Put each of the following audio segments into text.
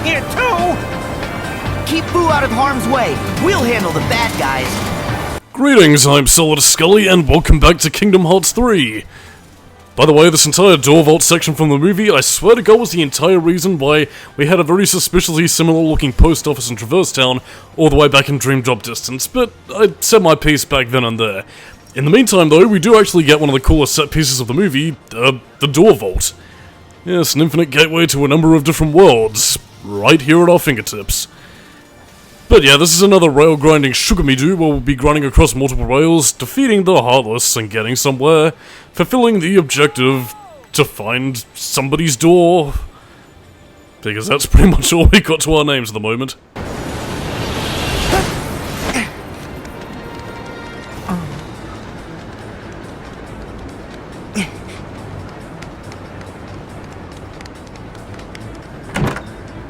here too! Keep Boo out of harm's way. We'll handle the bad guys. Greetings, I'm Solidus-Skully, and welcome back to Kingdom Hearts 3. By the way, this entire door vault section from the movie, I swear to God, was the entire reason why we had a very suspiciously similar looking post office in Traverse Town all the way back in Dream Drop distance, but I said my piece back then and there. In the meantime, though, we do actually get one of the coolest set pieces of the movie, the door vault. Yes, an infinite gateway to a number of different worlds, right here at our fingertips. But yeah, this is another rail-grinding sugar-me-doo where we'll be grinding across multiple rails, defeating the Heartless and getting somewhere, fulfilling the objective to find somebody's door. Because that's pretty much all we got to our names at the moment.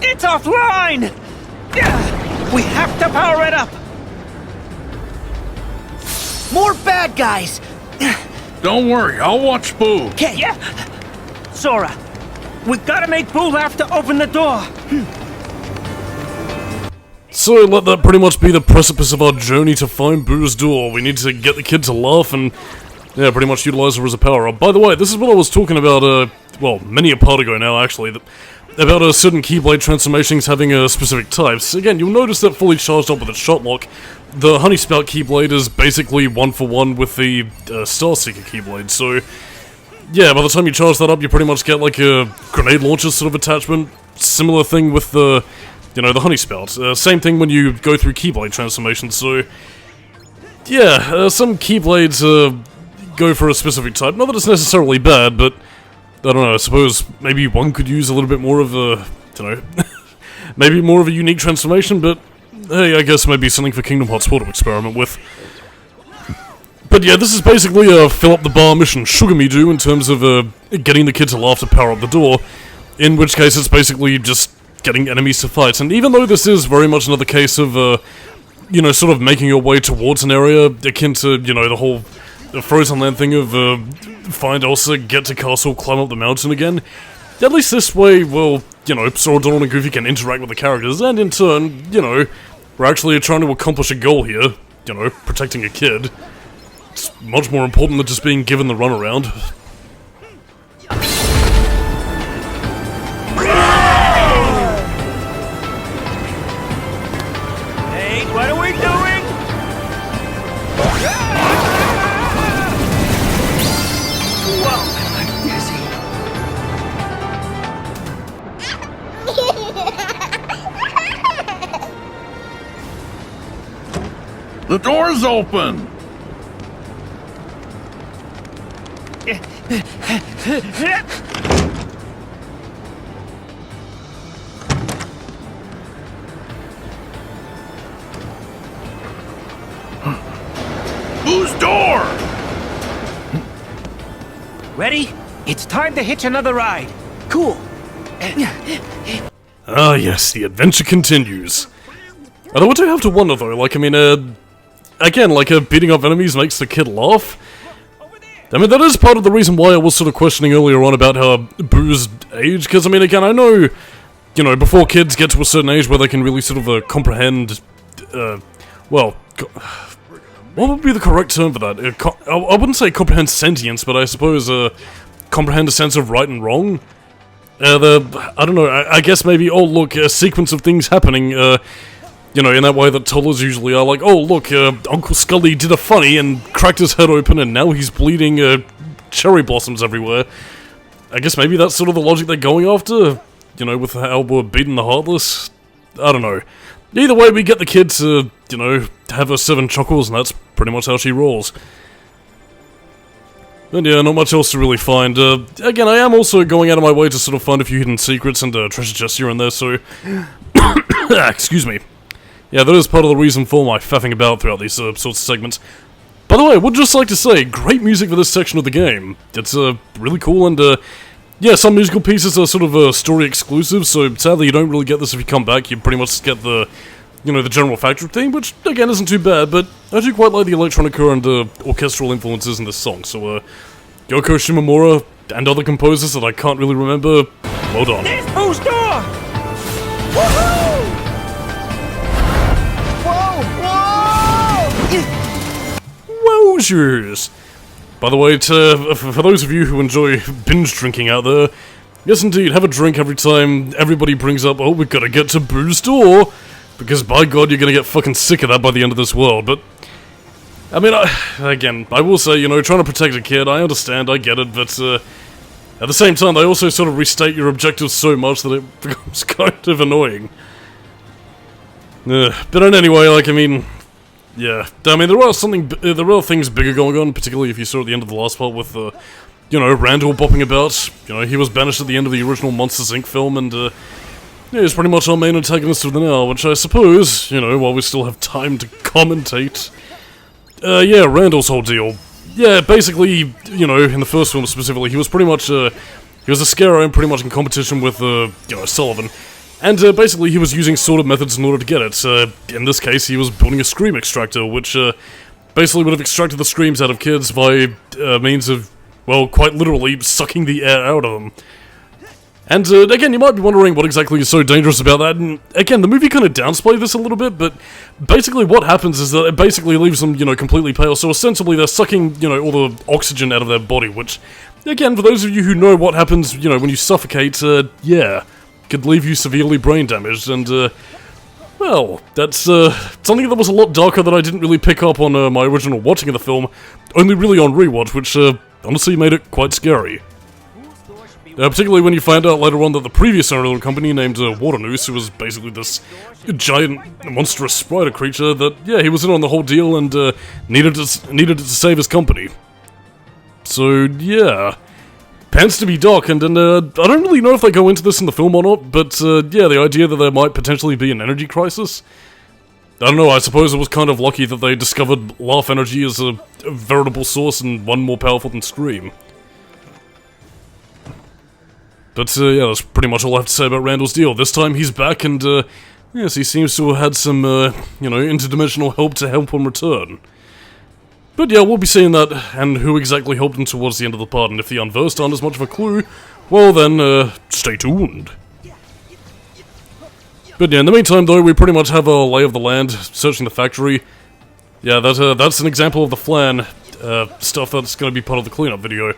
It's offline! We have to power it up! More bad guys! Don't worry, I'll watch Boo. Okay. Yeah. Sora, we gotta make Boo laugh to open the door. So let that pretty much be the precipice of our journey to find Boo's door. We need to get the kid to laugh and, yeah, pretty much utilize her as a power-up. By the way, this is what I was talking about, well, many a part ago now, actually, about certain Keyblade transformations having specific types. Again, you'll notice that fully charged up with its shot lock, the Honey Spout Keyblade is basically one-for-one with the Star Seeker Keyblade, so yeah, by the time you charge that up, you pretty much get like a grenade launcher sort of attachment. Similar thing with the, you know, the Honey Spout. Same thing when you go through Keyblade transformations, so yeah, some Keyblades go for a specific type. Not that it's necessarily bad, but I don't know, I suppose maybe one could use a little bit more of a, I don't know, maybe more of a unique transformation, but hey, I guess maybe something for Kingdom Hearts 4 to experiment with. But yeah, this is basically a fill up the bar mission sugar-me-doo in terms of getting the kid to laugh to power up the door, in which case it's basically just getting enemies to fight. And even though this is very much another case of, you know, sort of making your way towards an area akin to, you know, the whole Frozen Land thing of find Elsa, get to castle, climb up the mountain again, at least this way, well, you know, Sora, Donald, and Goofy can interact with the characters, and in turn, you know, we're actually trying to accomplish a goal here, you know, protecting a kid. It's much more important than just being given the runaround. Hey, what are we doing? Whoa, I'm dizzy. The door's open! Whose door? Ready? It's time to hitch another ride. Cool. Ah yes, the adventure continues. Although I do have to wonder though, like, I mean, again, like, beating up enemies makes the kid laugh. I mean, that is part of the reason why I was sort of questioning earlier on about how Boo's age, because, I mean, again, I know, you know, before kids get to a certain age where they can really sort of comprehend, well, what would be the correct term for that? I wouldn't say comprehend sentience, but I suppose, comprehend a sense of right and wrong? I don't know, I guess maybe, oh look, a sequence of things happening, you know, in that way that toddlers usually are, like, oh look, Uncle Skully did a funny and cracked his head open and now he's bleeding, cherry blossoms everywhere. I guess maybe that's sort of the logic they're going after, you know, with how we're beating the Heartless. I don't know. Either way, we get the kid to, you know, have her 7 chuckles, and that's pretty much how she rolls. And yeah, not much else to really find. Again, I am also going out of my way to sort of find a few hidden secrets and treasure chests here and there, so... Excuse me. Yeah, that is part of the reason for my faffing about throughout these sorts of segments. By the way, I would just like to say, great music for this section of the game. It's really cool, and yeah, some musical pieces are sort of story exclusive, so sadly you don't really get this if you come back. You pretty much get the, you know, the general factory theme, which again isn't too bad, but I do quite like the electronica and orchestral influences in this song, so Yoko Shimomura and other composers that I can't really remember, well done. There's Boo's door! Wowzers! By the way, for those of you who enjoy binge drinking out there, yes indeed, have a drink every time everybody brings up, oh, we've got to get to Boo's door, because by God, you're gonna get fucking sick of that by the end of this world, but... I mean, again, I will say, you know, trying to protect a kid, I understand, I get it, but, at the same time, they also sort of restate your objectives so much that it becomes kind of annoying. But anyway, like, I mean... Yeah, I mean, there are things bigger going on, particularly if you saw at the end of the last part with, you know, Randall bopping about. You know, he was banished at the end of the original Monsters, Inc. film, and, yeah, he's pretty much our main antagonist of the now, which I suppose, you know, while we still have time to commentate. Yeah, Randall's whole deal. Yeah, basically, you know, in the first film specifically, he was pretty much, he was a scarecrow and pretty much in competition with, you know, Sullivan. And basically he was using sorted methods in order to get it. In this case, he was building a scream extractor, which basically would have extracted the screams out of kids by means of, well, quite literally sucking the air out of them. And again, you might be wondering what exactly is so dangerous about that, and again, the movie kind of downplays this a little bit, but basically what happens is that it basically leaves them, you know, completely pale, so ostensibly they're sucking, you know, all the oxygen out of their body, which, again, for those of you who know what happens, you know, when you suffocate, yeah... could leave you severely brain damaged, and, well, that's, something that was a lot darker that I didn't really pick up on, my original watching of the film, only really on rewatch, which, honestly made it quite scary. Particularly when you find out later on that the previous owner of the company, named, Waternoose, who was basically this giant, monstrous spider creature, that, yeah, he was in on the whole deal and, needed it to save his company. So, yeah... Pants to be dark, and I don't really know if they go into this in the film or not, but, yeah, the idea that there might potentially be an energy crisis. I don't know, I suppose it was kind of lucky that they discovered laugh energy as a veritable source and one more powerful than Scream. But, yeah, that's pretty much all I have to say about Randall's deal. This time he's back, and, yes, he seems to have had some, you know, interdimensional help to help him return. But yeah, we'll be seeing that, and who exactly helped him towards the end of the part, and if the unversed aren't as much of a clue, well then, stay tuned. But yeah, in the meantime though, we pretty much have a lay of the land, searching the factory. Yeah, that's an example of the flan, stuff that's gonna be part of the cleanup video.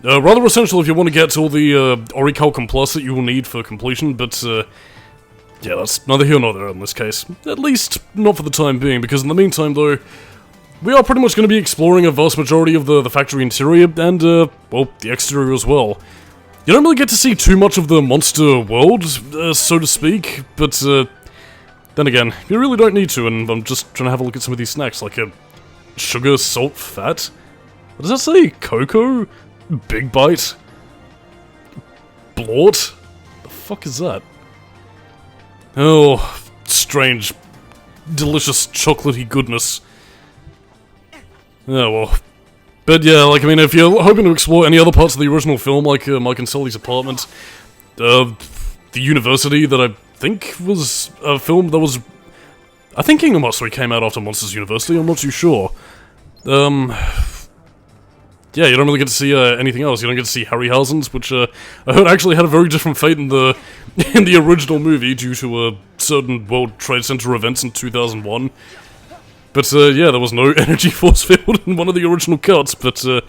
Rather essential if you want to get all the, Orichalcum Plus that you will need for completion, but, yeah, that's neither here nor there in this case. At least, not for the time being, because in the meantime though, we are pretty much going to be exploring a vast majority of the factory interior, and, well, the exterior as well. You don't really get to see too much of the monster world, so to speak, but, then again, you really don't need to, and I'm just trying to have a look at some of these snacks, like a sugar, salt, fat? What does that say? Cocoa? Big Bite? Blort? The fuck is that? Oh, strange, delicious, chocolatey goodness. Yeah, well. But yeah, like, I mean, if you're hoping to explore any other parts of the original film, like Mike and Sully's apartment, the university that I think was a film that was... I think Kingdom Hearts 3 came out after Monsters University, I'm not too sure. Yeah, you don't really get to see anything else. You don't get to see Harryhausen's, which I heard actually had a very different fate in the original movie due to certain World Trade Center events in 2001. But, yeah, there was no energy force field in one of the original cuts, but, yeah,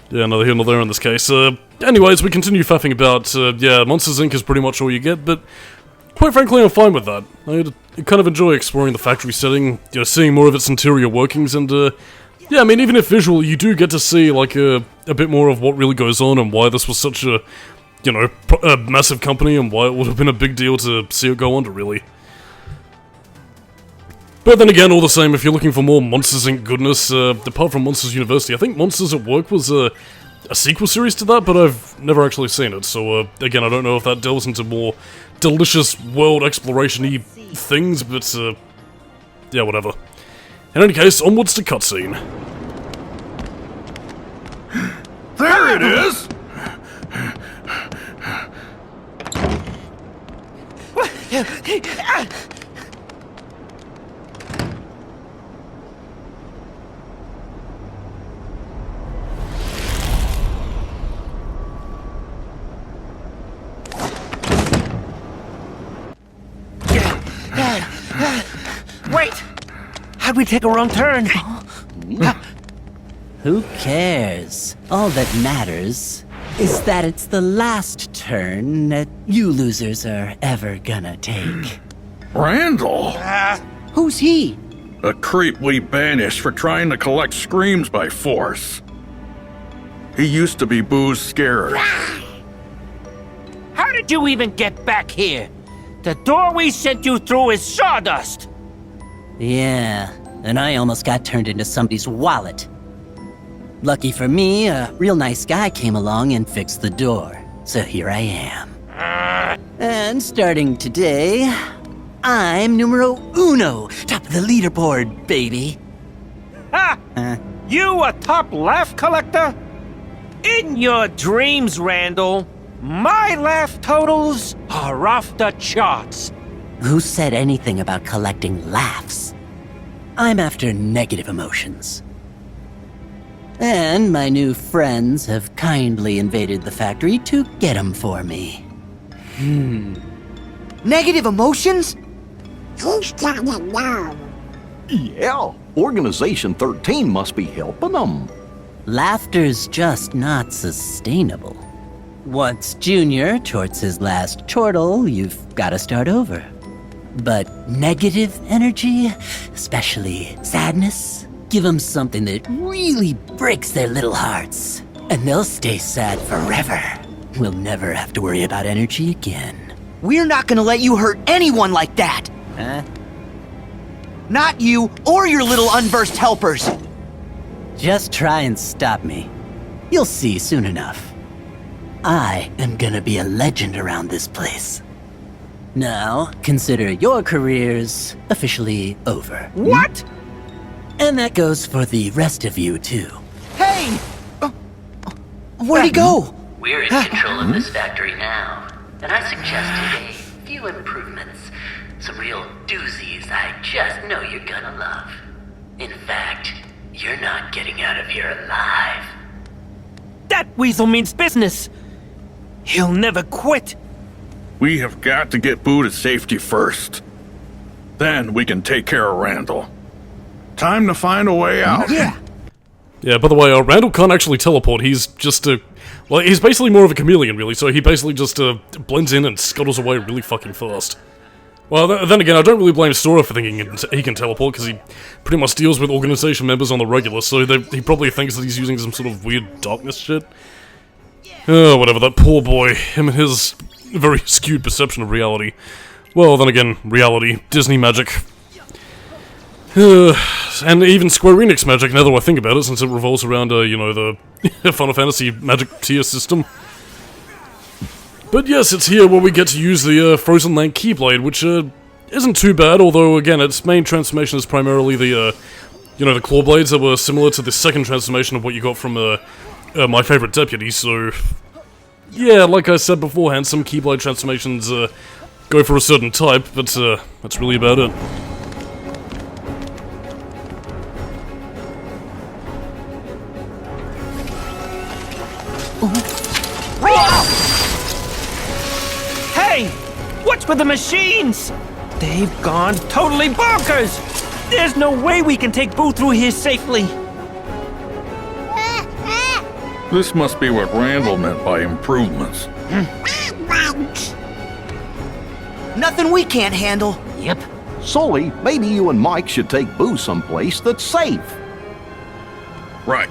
neither here nor there in this case. Anyways, we continue faffing about, yeah, Monsters, Inc. is pretty much all you get, but quite frankly, I'm fine with that. I kind of enjoy exploring the factory setting, you know, seeing more of its interior workings, and, yeah, I mean, even if visual, you do get to see, like, a bit more of what really goes on and why this was such a, you know, a massive company and why it would have been a big deal to see it go under, really. But then again, all the same, if you're looking for more Monsters, Inc. goodness, apart from Monsters University, I think Monsters at Work was a sequel series to that, but I've never actually seen it, so, again, I don't know if that delves into more delicious world exploration-y things, but, yeah, whatever. In any case, onwards to cutscene. There it is! How'd we take a wrong turn? Who cares? All that matters is that it's the last turn that you losers are ever gonna take. Randall! Who's he? A creep we banished for trying to collect screams by force. He used to be Boo's scarer. How did you even get back here? The door we sent you through is sawdust. Yeah, and I almost got turned into somebody's wallet. Lucky for me, a real nice guy came along and fixed the door. So here I am. And starting today, I'm numero uno, top of the leaderboard, baby. Ha! You a top laugh collector? In your dreams, Randall. My laugh totals are off the charts. Who said anything about collecting laughs? I'm after negative emotions. And my new friends have kindly invaded the factory to get them for me. Negative emotions? Yeah, Organization 13 must be helping them. Laughter's just not sustainable. Once Junior torts his last chortle, you've gotta start over. But negative energy, especially sadness, give them something that really breaks their little hearts. And they'll stay sad forever. We'll never have to worry about energy again. We're not gonna let you hurt anyone like that! Huh? Not you or your little unversed helpers! Just try and stop me. You'll see soon enough. I am gonna be a legend around this place. Now, consider your careers officially over. What? And that goes for the rest of you, too. Hey! Where'd he go? We're in control of this factory now, and I suggested a few improvements. Some real doozies I just know you're gonna love. In fact, you're not getting out of here alive. That weasel means business. He'll never quit. We have got to get Boo to safety first. Then we can take care of Randall. Time to find a way out. Yeah. Yeah, by the way, Randall can't actually teleport. He's just well, he's basically more of a chameleon, really, so he basically just blends in and scuttles away really fucking fast. Well, then again, I don't really blame Sora for thinking he can teleport, because he pretty much deals with organization members on the regular, so he probably thinks that he's using some sort of weird darkness shit. Oh, whatever, that poor boy. Him and his very skewed perception of reality. Well, then again, reality, Disney magic. And even Square Enix magic, now that I think about it, since it revolves around, you know, the Final Fantasy magic tier system. But yes, it's here where we get to use the Frozen Land Keyblade, which isn't too bad, although, again, its main transformation is primarily the, you know, the claw blades that were similar to the second transformation of what you got from My Favorite Deputy, so... Yeah, like I said beforehand, some Keyblade transformations go for a certain type, but that's really about it. Hey! What's with the machines? They've gone totally bonkers! There's no way we can take Boo through here safely. This must be what Randall meant by improvements. Nothing we can't handle. Yep. Sully, maybe you and Mike should take Boo someplace that's safe. Right.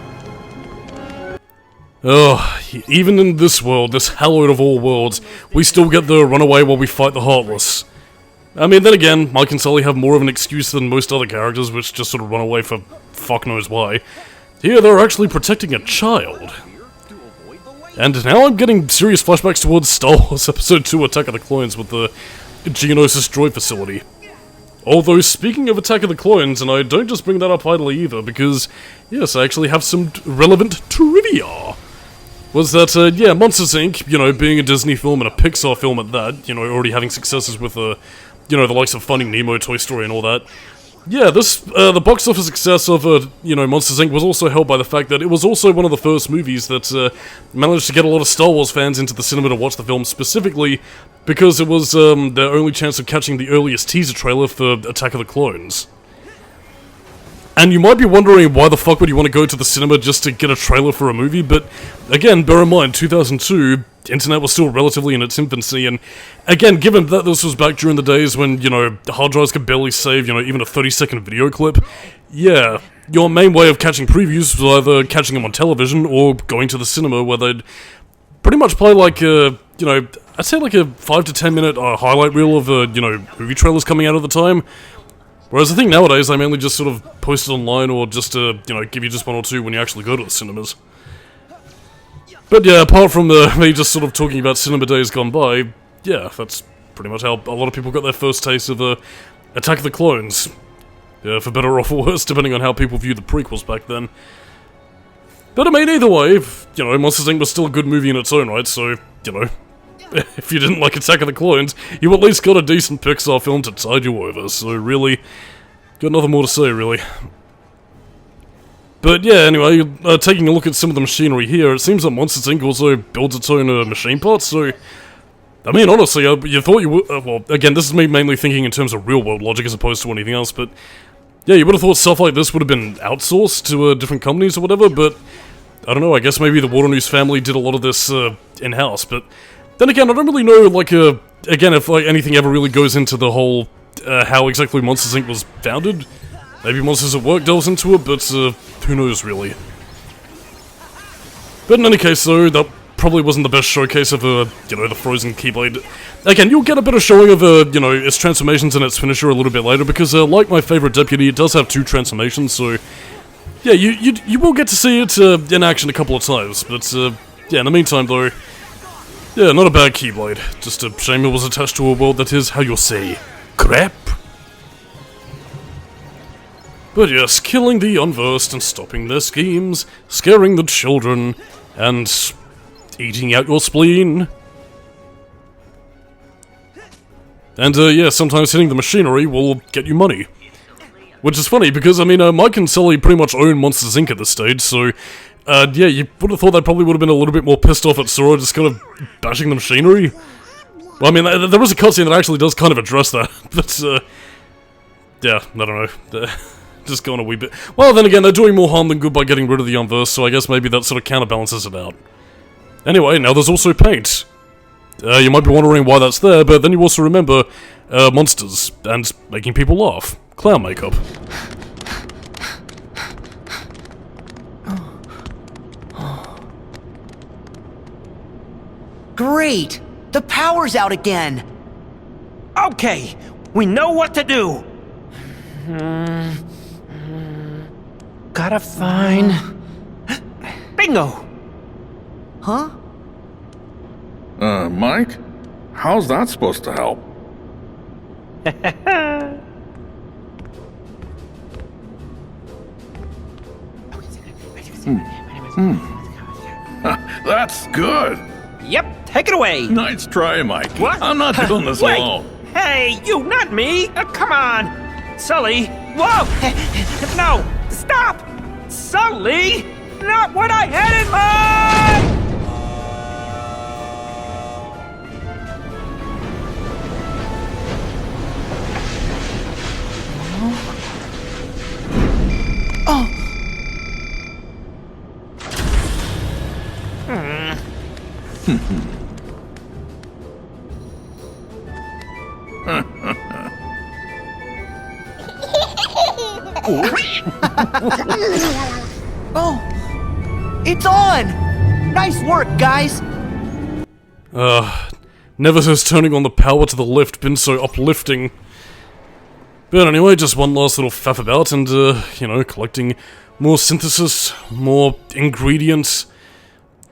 Oh, even in this world, this hallowed of all worlds, we still get the run away while we fight the Heartless. I mean, then again, Mike and Sully have more of an excuse than most other characters, which just sort of run away for fuck knows why. Here, they're actually protecting a child. And now I'm getting serious flashbacks towards Star Wars Episode 2 Attack of the Clones with the Geonosis droid facility. Although, speaking of Attack of the Clones, and I don't just bring that up idly either, because, yes, I actually have some relevant trivia. Was that, yeah, Monsters, Inc., you know, being a Disney film and a Pixar film at that, you know, already having successes with, you know, the likes of Finding Nemo, Toy Story, and all that. Yeah, this, the box office success of, you know, Monsters, Inc. was also helped by the fact that it was also one of the first movies that, managed to get a lot of Star Wars fans into the cinema to watch the film, specifically because it was, their only chance of catching the earliest teaser trailer for Attack of the Clones. And you might be wondering why the fuck would you want to go to the cinema just to get a trailer for a movie, but again, bear in mind, 2002, internet was still relatively in its infancy, and again, given that this was back during the days when, you know, hard drives could barely save, you know, even a 30-second video clip, yeah, your main way of catching previews was either catching them on television or going to the cinema where they'd pretty much play like a, you know, I'd say like a 5 to 10 minute highlight reel of, you know, movie trailers coming out at the time. Whereas I think nowadays they mainly just sort of post it online or just you know, give you just one or two when you actually go to the cinemas. But yeah, apart from me just sort of talking about cinema days gone by, yeah, that's pretty much how a lot of people got their first taste of Attack of the Clones. Yeah, for better or for worse, depending on how people viewed the prequels back then. But I mean, either way, you know, Monsters Inc. was still a good movie in its own right, so, you know, if you didn't like Attack of the Clones, you at least got a decent Pixar film to tide you over, so really, got nothing more to say, really. But yeah, anyway, taking a look at some of the machinery here, it seems that Monsters Inc. also builds its own machine parts, so... I mean, honestly, you thought you would... well, again, this is me mainly thinking in terms of real-world logic as opposed to anything else, but... yeah, you would have thought stuff like this would have been outsourced to different companies or whatever, but... I don't know, I guess maybe the Water News family did a lot of this in-house, but... then again, I don't really know, like, again, if like anything ever really goes into the whole, how exactly Monsters Inc. was founded. Maybe Monsters at Work delves into it, but, who knows, really. But in any case, though, that probably wasn't the best showcase of, you know, the Frozen Keyblade. Again, you'll get a better showing of, you know, its transformations and its finisher a little bit later, because, like my favorite deputy, it does have 2 transformations, so... yeah, you will get to see it, in action a couple of times, but, yeah, in the meantime, though... yeah, not a bad Keyblade. Just a shame it was attached to a world that is, how you'll say, crap. But yes, killing the unversed and stopping their schemes, scaring the children, and eating out your spleen. And yeah, sometimes hitting the machinery will get you money. Which is funny, because, I mean, Mike and Sully pretty much own Monsters Inc. at this stage, so... yeah, you would have thought they probably would have been a little bit more pissed off at Sora just kind of bashing the machinery. Well, I mean, there was a cutscene that actually does kind of address that, but, yeah, I don't know, just going a wee bit... well, then again, they're doing more harm than good by getting rid of the unversed, so I guess maybe that sort of counterbalances it out. Anyway, now there's also paint. You might be wondering why that's there, but then you also remember, monsters, and making people laugh. Clown makeup. Great! The power's out again! Okay, we know what to do. Gotta find... bingo! Huh? Mike? How's that supposed to help? That's good! Yep, take it away. Nice try, Mike. What? I'm not doing this Wait. alone. Hey, you, not me. Come on. Sully. Whoa. No, stop. Sully. Not what I had in mind. Oh! Oh! It's on! Nice work, guys! Never has turning on the power to the lift been so uplifting. But anyway, just one last little faff about and, you know, collecting more synthesis, more ingredients,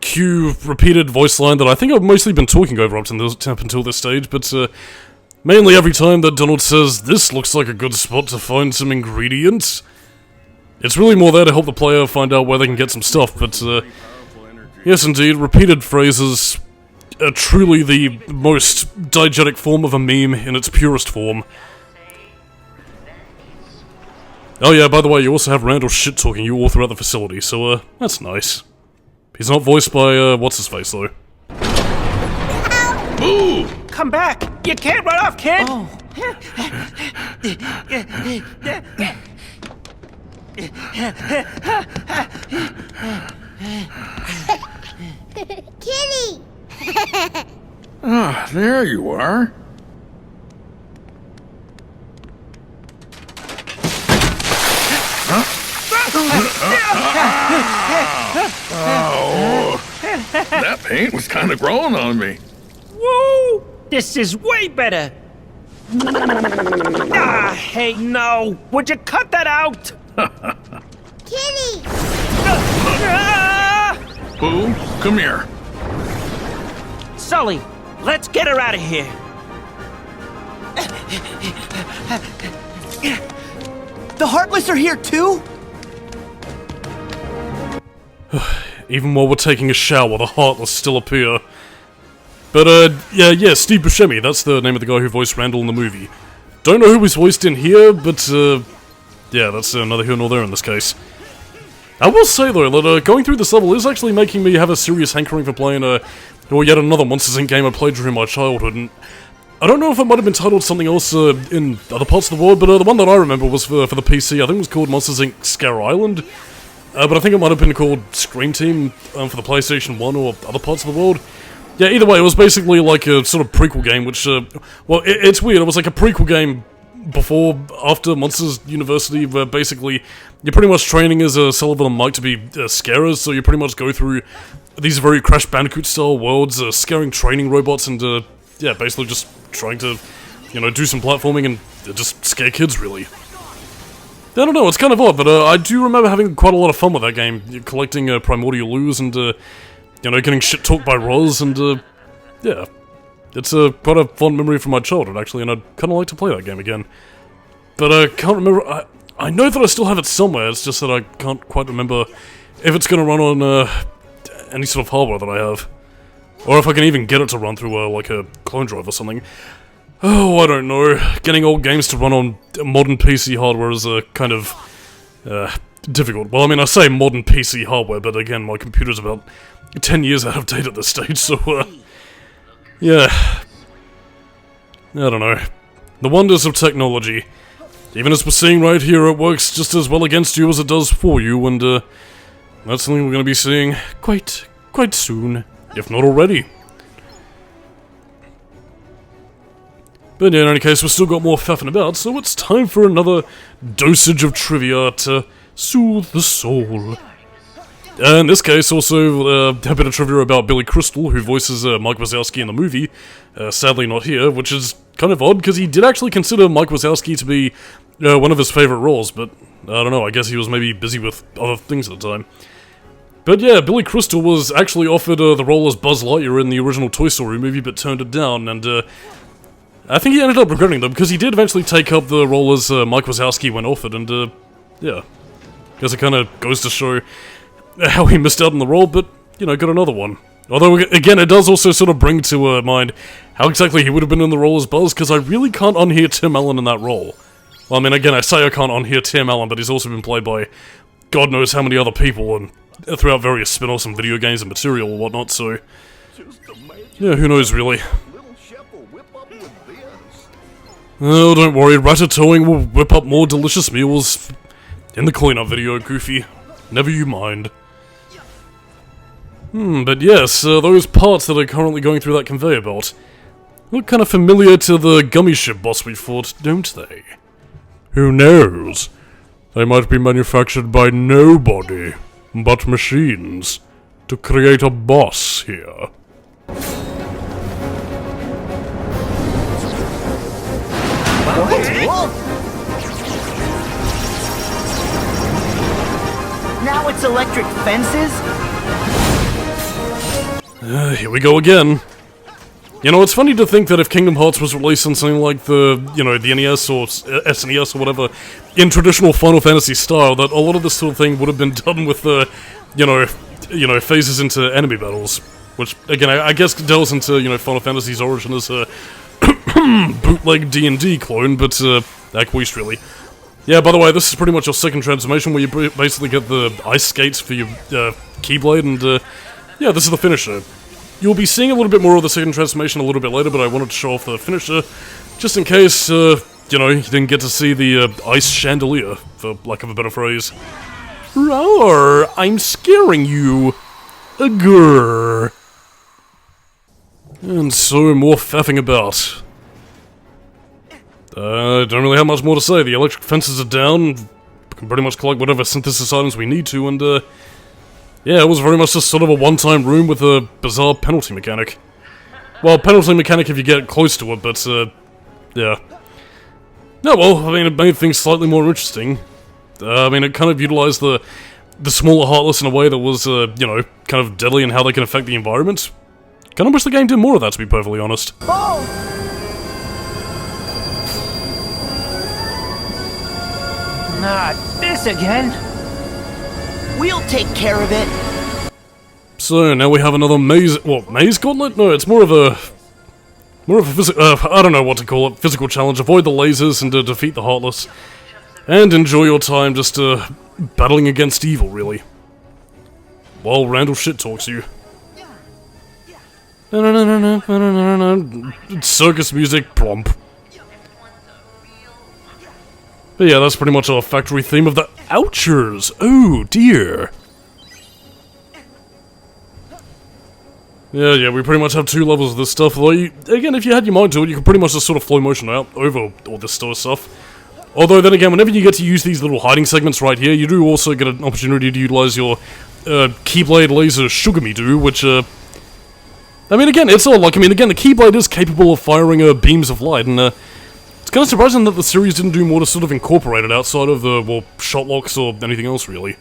cue repeated voice line that I think I've mostly been talking over up until this stage, but, mainly every time that Donald says, "This looks like a good spot to find some ingredients," it's really more there to help the player find out where they can get some stuff, but, yes indeed, repeated phrases are truly the most diegetic form of a meme in its purest form. Oh yeah, by the way, you also have Randall shit-talking you all throughout the facility, so, that's nice. He's not voiced by, what's-his-face, though. Ooh! Come back. You can't run off, kid. Oh. Kitty! Ah, there you are. Oh, that paint was kind of growing on me. Woo! This is way better. Ah, hey, no. Would you cut that out? Kitty! Ah! Boo, come here. Sully, let's get her out of here. The Heartless are here too? Even while we're taking a shower, the Heartless still appear. But, yeah, Steve Buscemi, that's the name of the guy who voiced Randall in the movie. Don't know who was voiced in here, but, yeah, that's neither here nor there in this case. I will say, though, that going through this level is actually making me have a serious hankering for playing, yet another Monsters Inc. game I played during my childhood, and I don't know if it might have been titled something else in other parts of the world, but the one that I remember was for the PC. I think it was called Monsters Inc. Scare Island, but I think it might have been called Scream Team for the PlayStation 1 or other parts of the world. Yeah, either way, it was basically like a sort of prequel game, which, well, it's weird, it was like a prequel game after Monsters University, where basically you're pretty much training as Sullivan and Mike to be scarers, so you pretty much go through these very Crash Bandicoot-style worlds, scaring training robots, and, yeah, basically just trying to, do some platforming and just scare kids, really. I don't know, it's kind of odd, but I do remember having quite a lot of fun with that game, collecting primordial loos and, getting shit-talked by Roz, and, yeah. It's quite a fond memory from my childhood, actually, and I'd kind of like to play that game again. But I can't remember, I know that I still have it somewhere, it's just that I can't quite remember if it's going to run on any sort of hardware that I have. Or if I can even get it to run through, like, a clone drive or something. Oh, I don't know. Getting old games to run on modern PC hardware is kind of difficult. Well, I mean, I say modern PC hardware, but again, my computer's about 10 years out of date at this stage, so, yeah. I don't know. The wonders of technology. Even as we're seeing right here, it works just as well against you as it does for you, and, that's something we're gonna be seeing quite soon, if not already. But yeah, in any case, we've still got more faffing about, so it's time for another dosage of trivia to soothe the soul. In this case, also, a bit of trivia about Billy Crystal, who voices Mike Wazowski in the movie. Sadly not here, which is kind of odd, because he did actually consider Mike Wazowski to be one of his favourite roles, but I don't know, I guess he was maybe busy with other things at the time. But yeah, Billy Crystal was actually offered the role as Buzz Lightyear in the original Toy Story movie, but turned it down, and I think he ended up regretting them, because he did eventually take up the role as Mike Wazowski when offered, and yeah. Guess it kind of goes to show how he missed out on the role, but, got another one. Although, again, it does also sort of bring to mind how exactly he would have been in the role as Buzz, because I really can't unhear Tim Allen in that role. Well, I mean, again, I say I can't unhear Tim Allen, but he's also been played by God knows how many other people, and throughout various spin-offs and video games and material and whatnot, so yeah, who knows, really. Oh, don't worry, Ratatouille will whip up more delicious meals in the cleanup video, Goofy. Never you mind. But yes, those parts that are currently going through that conveyor belt look kind of familiar to the gummy ship boss we fought, don't they? Who knows? They might be manufactured by nobody but machines to create a boss here. Now it's electric fences? Here we go again. It's funny to think that if Kingdom Hearts was released on something like the NES or SNES or whatever, in traditional Final Fantasy style, that a lot of this sort of thing would have been done with the, phases into enemy battles. Which, again, I guess delves into, Final Fantasy's origin as a bootleg D&D clone, but, acquiesced, really. Yeah, by the way, this is pretty much your second transformation, where you basically get the ice skates for your Keyblade, and, yeah, this is the finisher. You'll be seeing a little bit more of the second transformation a little bit later, but I wanted to show off the finisher, just in case, you know, you didn't get to see the ice chandelier, for lack of a better phrase. Roar, I'm scaring you. Grr. And so, more faffing about. Don't really have much more to say. The electric fences are down. We can pretty much collect whatever synthesis items we need to, and, yeah, it was very much just sort of a one-time room with a bizarre penalty mechanic. Well, penalty mechanic if you get close to it, but, yeah. No, well, I mean, it made things slightly more interesting. I mean, it kind of utilized the smaller Heartless in a way that was, you know, kind of deadly in how they can affect the environment. Kind of wish the game did more of that, to be perfectly honest. Not this again. We'll take care of it. So, now we have another maze... What, maze gauntlet? No, it's more of a physical... I don't know what to call it. Physical challenge. Avoid the lasers and defeat the Heartless. And enjoy your time just, battling against evil, really. While Randall shit-talks you. Circus music, plump. But yeah, that's pretty much our factory theme of the Ouchers. Oh, dear. Yeah, we pretty much have 2 levels of this stuff, although, again, if you had your mind to it, you could pretty much just sort of flow motion out over all this sort of stuff. Although, then again, whenever you get to use these little hiding segments right here, you do also get an opportunity to utilize your, Keyblade Laser Sugar-Me-Doo, which, I mean, again, it's all like, I mean, again, the Keyblade is capable of firing, beams of light, and, it's kind of surprising that the series didn't do more to sort of incorporate it outside of the, well, shot locks or anything else, really.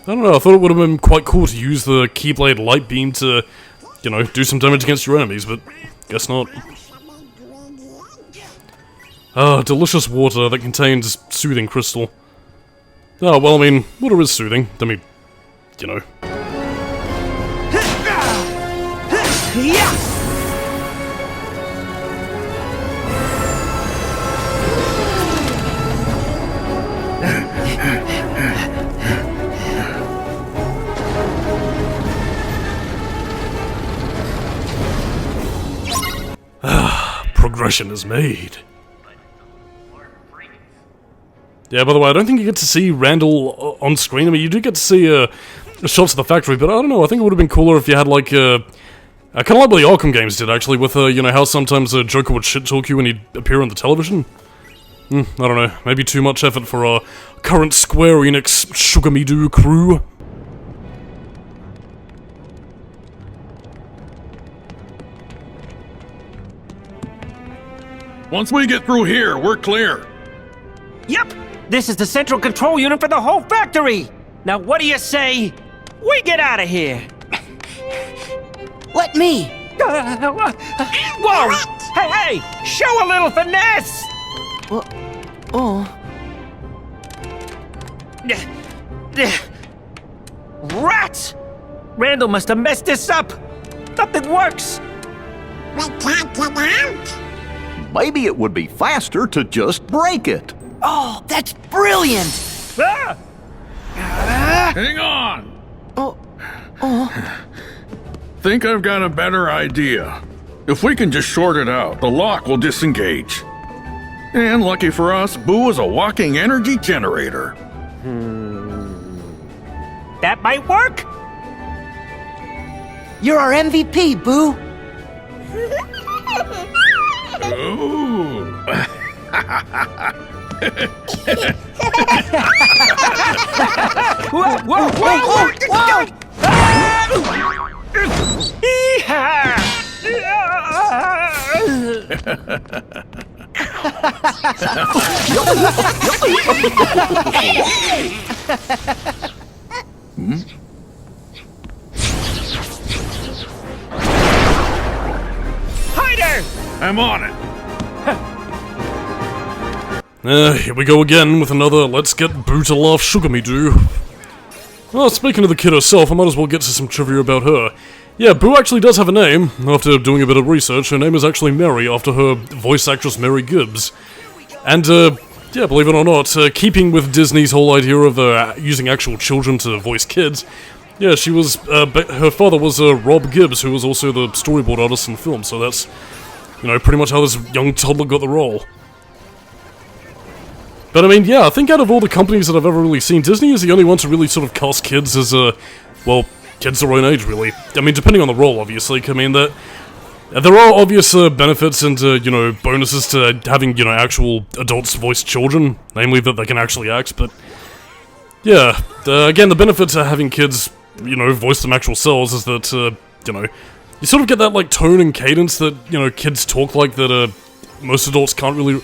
I don't know, I thought it would have been quite cool to use the Keyblade light beam to, you know, do some damage against your enemies, but guess not. Ah, delicious water that contains soothing crystal. Oh, well, I mean, water is soothing. I mean, you know. Progression is made. Yeah, by the way, I don't think you get to see Randall on screen. I mean, you do get to see shots of the factory, but I don't know, I think it would have been cooler if you had, like, kind of like what the Arkham games did, actually, with, you know, how sometimes Joker would shit-talk you when he'd appear on the television. I don't know, maybe too much effort for our current Square Enix Sugar-Me-Doo crew. Once we get through here, we're clear. Yep, this is the central control unit for the whole factory. Now what do you say we get out of here? Let me. Whoa! Hey, show a little finesse! Rats! Randall must have messed this up. Nothing works. We can't get out. Maybe it would be faster to just break it. Oh, that's brilliant. Ah! Hang on! Think I've got a better idea. If we can just short it out, the lock will disengage. And lucky for us, Boo is a walking energy generator. That might work. You're our MVP, Boo. Ooh. Whoa! Hider! I'm on it. Here we go again with another Let's Get Boo to Laugh Sugar-Me-Doo. Well, speaking of the kid herself, I might as well get to some trivia about her. Yeah, Boo actually does have a name. After doing a bit of research, her name is actually Mary, after her voice actress Mary Gibbs. And, yeah, believe it or not, keeping with Disney's whole idea of using actual children to voice kids, yeah, she was, her father was Rob Gibbs, who was also the storyboard artist in the film, so that's, you know, pretty much how this young toddler got the role. But I mean, yeah, I think out of all the companies that I've ever really seen, Disney is the only one to really sort of cast kids as, well, kids their own age, really. I mean, depending on the role, obviously. I mean, there are obvious benefits and, you know, bonuses to having, you know, actual adults voice children, namely that they can actually act, but yeah, again, the benefit to having kids, you know, voice them actual selves is that, you know, you sort of get that, like, tone and cadence that, you know, kids talk like that, most adults can't really...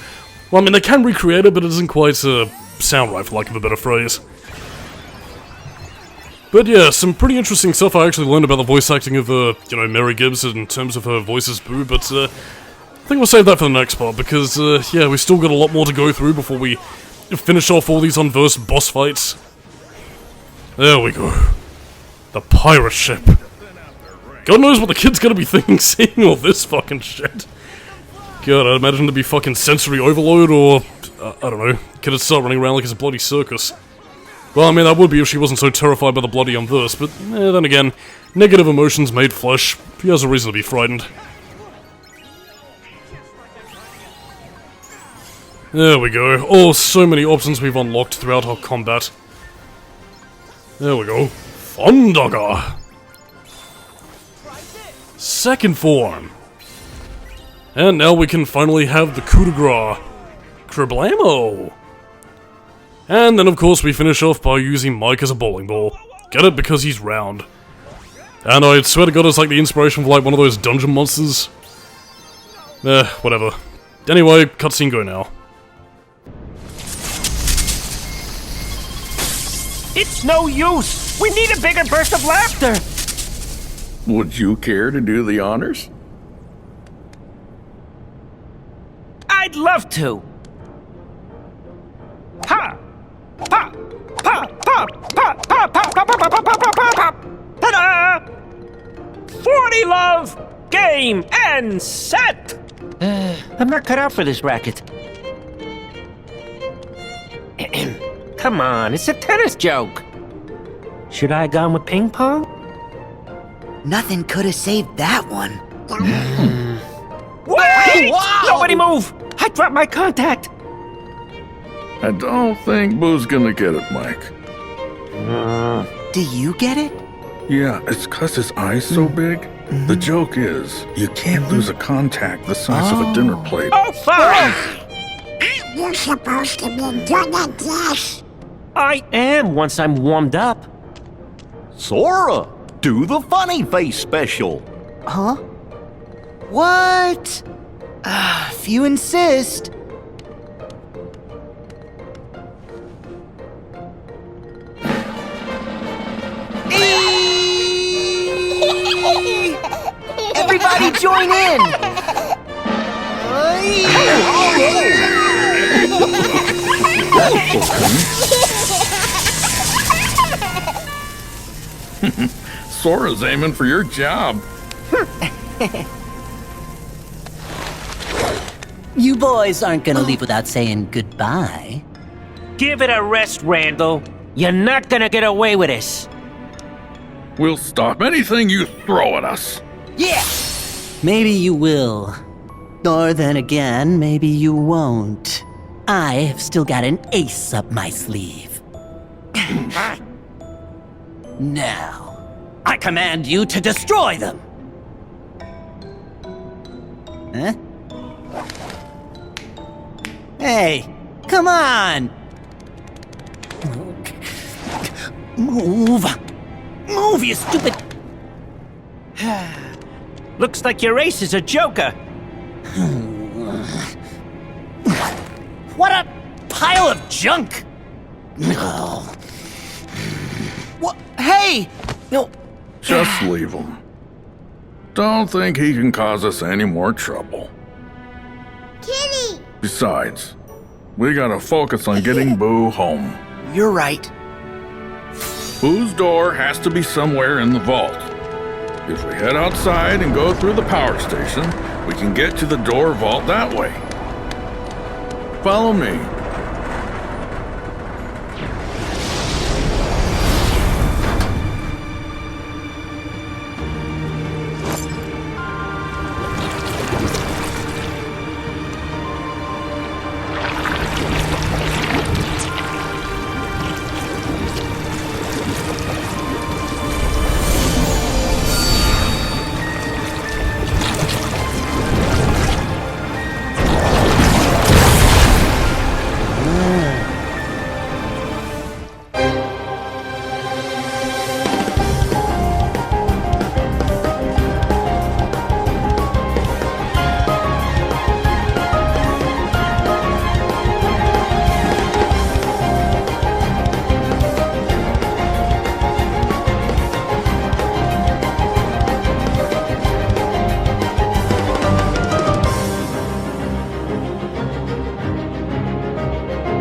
Well, I mean, they can recreate it, but it doesn't quite, sound right, for lack of a better phrase. But yeah, some pretty interesting stuff I actually learned about the voice acting of, you know, Mary Gibbs in terms of her voice as Boo, but, I think we'll save that for the next part, because, yeah, we still got a lot more to go through before we finish off all these unversed boss fights. There we go. The pirate ship. God knows what the kid's gonna be thinking seeing all this fucking shit. God, I'd imagine it'd be fucking sensory overload, or, I don't know, kid would start running around like it's a bloody circus. Well, I mean, that would be if she wasn't so terrified by the bloody unverse, but then again, negative emotions made flesh. He has a reason to be frightened. There we go. Oh, so many options we've unlocked throughout our combat. There we go. Thundaga! Second form! And now we can finally have the coup de grace. Kerblamo! And then of course we finish off by using Mike as a bowling ball. Get it? Because he's round. And I swear to God it's like the inspiration for like one of those dungeon monsters. Whatever. Anyway, cutscene go now. It's no use! We need a bigger burst of laughter! Would you care to do the honors? I'd love to! Ha! Pa! Pa! Pa! Pa! Pa! Pa! Pa! Pa! Pa! Pa! Pa! Pa! Ta-da! 40 love! Game and set! I'm not cut out for this racket. Come on, it's a tennis joke. Should I have gone with ping pong? Nothing could have saved that one. Wait! Wow! Nobody move! I dropped my contact! I don't think Boo's gonna get it, Mike. Do you get it? Yeah, it's 'cause his eye's so big. The joke is, you can't lose a contact the size of a dinner plate. Oh, fine! Aren't you supposed to be good at this? I am once I'm warmed up. Sora, do the funny face special. Huh? What? If you insist. Eee! Everybody join in! Sora's aiming for your job. You boys aren't gonna leave without saying goodbye. Give it a rest, Randall. You're not gonna get away with this. We'll stop anything you throw at us. Yeah! Maybe you will. Or then again, maybe you won't. I have still got an ace up my sleeve. Now, I command you to destroy them! Huh? Hey, come on! Move! Move, you stupid... Looks like your ace is a joker. What a pile of junk! What? Hey! No. Just leave him. Don't think he can cause us any more trouble. Kitty! Besides, we gotta focus on getting Boo home. You're right. Boo's door has to be somewhere in the vault. If we head outside and go through the power station, we can get to the door vault that way. Follow me.